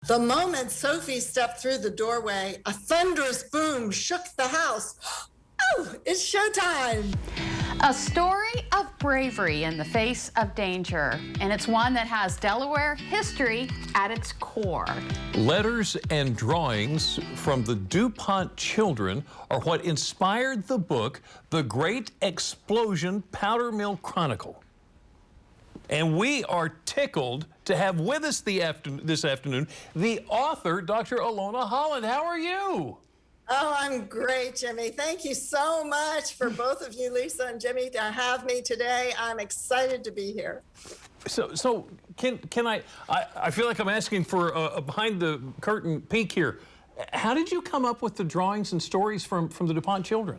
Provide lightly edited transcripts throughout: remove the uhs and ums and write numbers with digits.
The moment Sophie stepped through the doorway, a thunderous boom shook the house. Oh, it's showtime! A story of bravery in the face of danger, and it's one that has Delaware history at its core. Letters and drawings from the DuPont children are what inspired the book, The Great Explosion Powder Mill Chronicle. And we are tickled to have with us this afternoon the author, Dr. Ilona Holland. How are you? Oh, I'm great, Jimmy. Thank you so much for both of you, Lisa and Jimmy, to have me today. I'm excited to be here. So can I feel like I'm asking for a behind the curtain peek here. How did you come up with the drawings and stories from the DuPont children?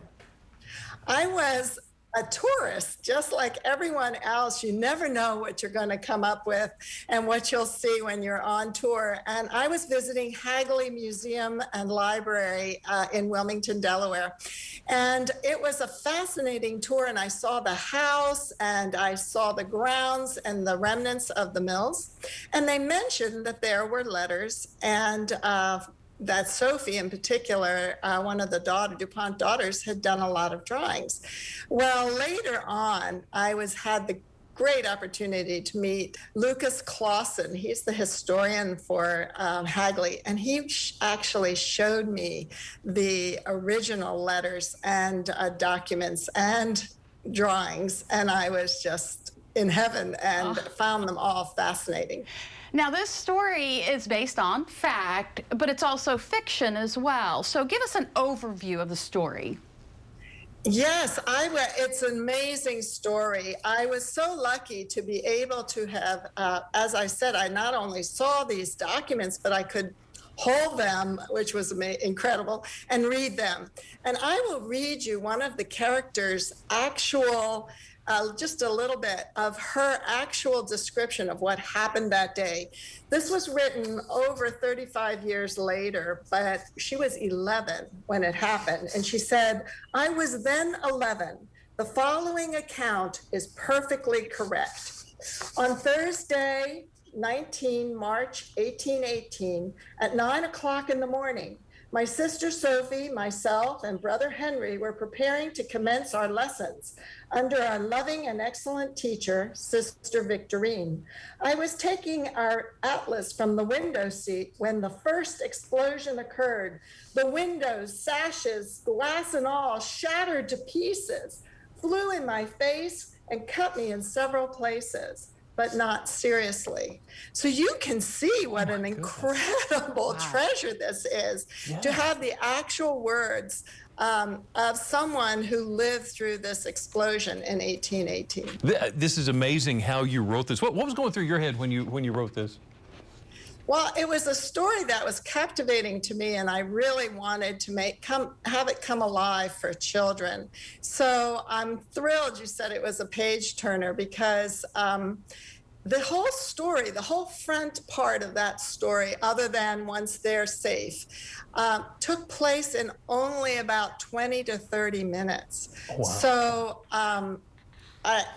I was a tourist, just like everyone else. You never know what you're going to come up with and what you'll see when you're on tour. And I was visiting Hagley Museum and Library in Wilmington, Delaware. And it was a fascinating tour. And I saw the house and I saw the grounds and the remnants of the mills. And they mentioned that there were letters and that Sophie in particular, one of the DuPont daughters, had done a lot of drawings. Well, later on, I had the great opportunity to meet Lucas Clausen. He's the historian for Hagley, and he actually showed me the original letters and documents and drawings, and I was just in heaven and found them all fascinating. Now, this story is based on fact, but it's also fiction as well. So give us an overview of the story. Yes, it's an amazing story. I was so lucky to be able to have, as I said, I not only saw these documents, but I could hold them, which was incredible, and read them. And I will read you one of the characters' actual just a little bit of her actual description of what happened that day. This was written over 35 years later, but she was 11 when it happened. And she said, "I was then 11. The following account is perfectly correct. On Thursday, 19 March 1818, at 9 o'clock in the morning, my sister Sophie, myself, and brother Henry were preparing to commence our lessons under our loving and excellent teacher, Sister Victorine. I was taking our atlas from the window seat when the first explosion occurred. The windows, sashes, glass and all shattered to pieces, flew in my face, and cut me in several places, but not seriously." So you can see what an incredible treasure this is, to have the actual words of someone who lived through this explosion in 1818. This is amazing how you wrote this. What was going through your head when you wrote this? Well, it was a story that was captivating to me, and I really wanted to have it come alive for children. So I'm thrilled you said it was a page turner, because the whole story, the whole front part of that story, other than once they're safe, took place in only about 20 to 30 minutes. Wow. So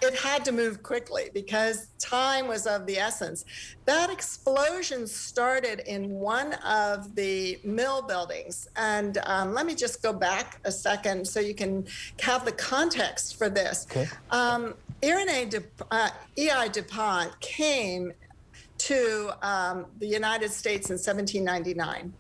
it had to move quickly because time was of the essence. That explosion started in one of the mill buildings. And let me just go back a second so you can have the context for this. Okay. E.I. DuPont came to the United States in 1799.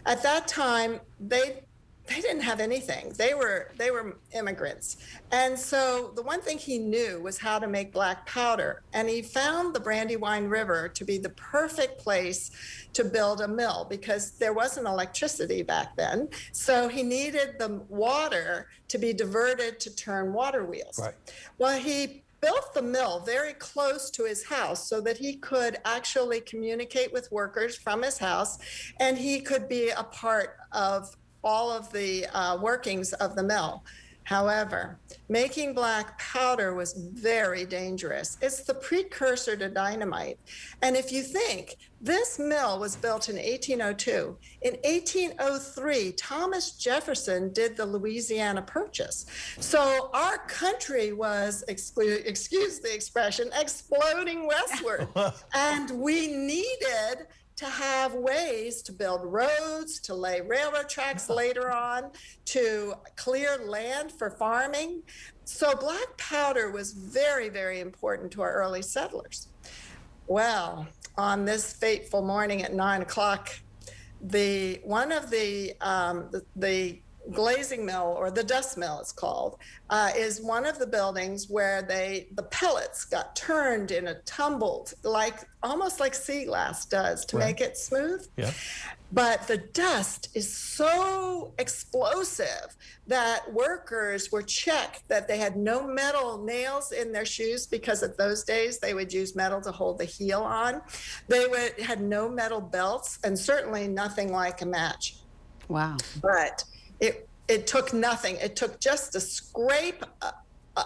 At that time, they didn't have anything. They were immigrants. And so the one thing he knew was how to make black powder. And he found the Brandywine River to be the perfect place to build a mill because there wasn't electricity back then. So he needed the water to be diverted to turn water wheels. Right. Well, he built the mill very close to his house so that he could actually communicate with workers from his house, and he could be a part of all of the workings of the mill. However, making black powder was very dangerous. It's the precursor to dynamite. And if you think, this mill was built in 1802. In 1803, Thomas Jefferson did the Louisiana Purchase. So our country was, excuse the expression, exploding westward. And we needed to have ways to build roads, to lay railroad tracks later on, to clear land for farming. So black powder was very, very important to our early settlers. Well, on this fateful morning at 9 o'clock, one of the glazing mill, or the dust mill it's called, is one of the buildings where the pellets got turned in a tumbled, almost like sea glass does to make it smooth. Yeah. But the dust is so explosive that workers were checked that they had no metal nails in their shoes, because at those days they would use metal to hold the heel on. They had no metal belts, and certainly nothing like a match. Wow. But it took nothing. It took just a scrape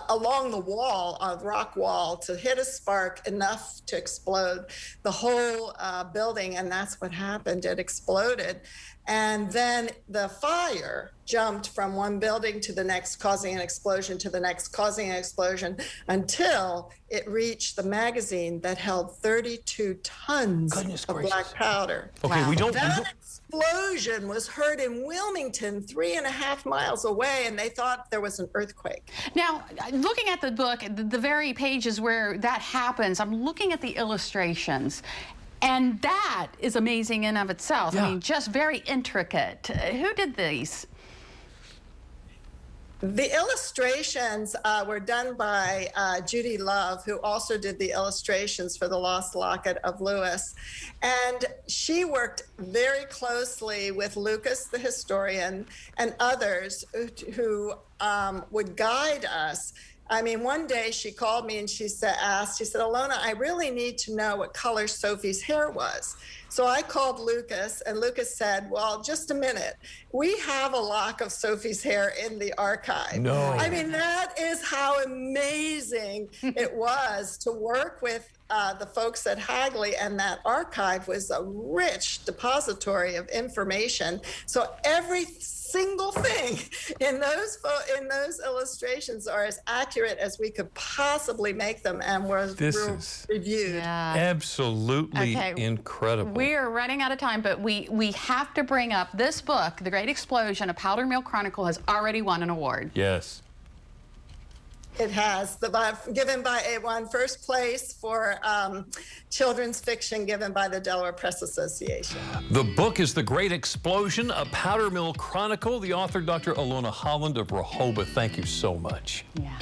along the wall, of rock wall, to hit a spark enough to explode the whole building, and that's what happened. It exploded, and then the fire jumped from one building to the next, causing an explosion to the next, causing an explosion, until it reached the magazine that held 32 tons of black powder. Okay, Wow. That explosion was heard in Wilmington, 3.5 miles away, and they thought there was an earthquake. Now, looking at the book, the very pages where that happens, I'm looking at the illustrations. And that is amazing in of itself. Yeah. I mean, just very intricate. Who did these? The illustrations were done by Judy Love, who also did the illustrations for The Lost Locket of Lewis. And she worked very closely with Lucas, the historian, and others who would guide us. I mean, one day she called me and she said, Ilona, I really need to know what color Sophie's hair was. So I called Lucas, and Lucas said, well, just a minute. We have a lock of Sophie's hair in the archive. No. I mean, that is how amazing it was to work with the folks at Hagley, and that archive was a rich depository of information. So every single thing in those illustrations are as accurate as we could possibly make them, and was reviewed. Yeah. Absolutely incredible. We are running out of time, but we have to bring up this book, The Great Explosion, A Powder Mill Chronicle, has already won an award. Yes. It has won first place for children's fiction, given by the Delaware Press Association. The book is The Great Explosion, A Powder Mill Chronicle. The author, Dr. Ilona Holland of Rehoboth. Thank you so much. Yeah.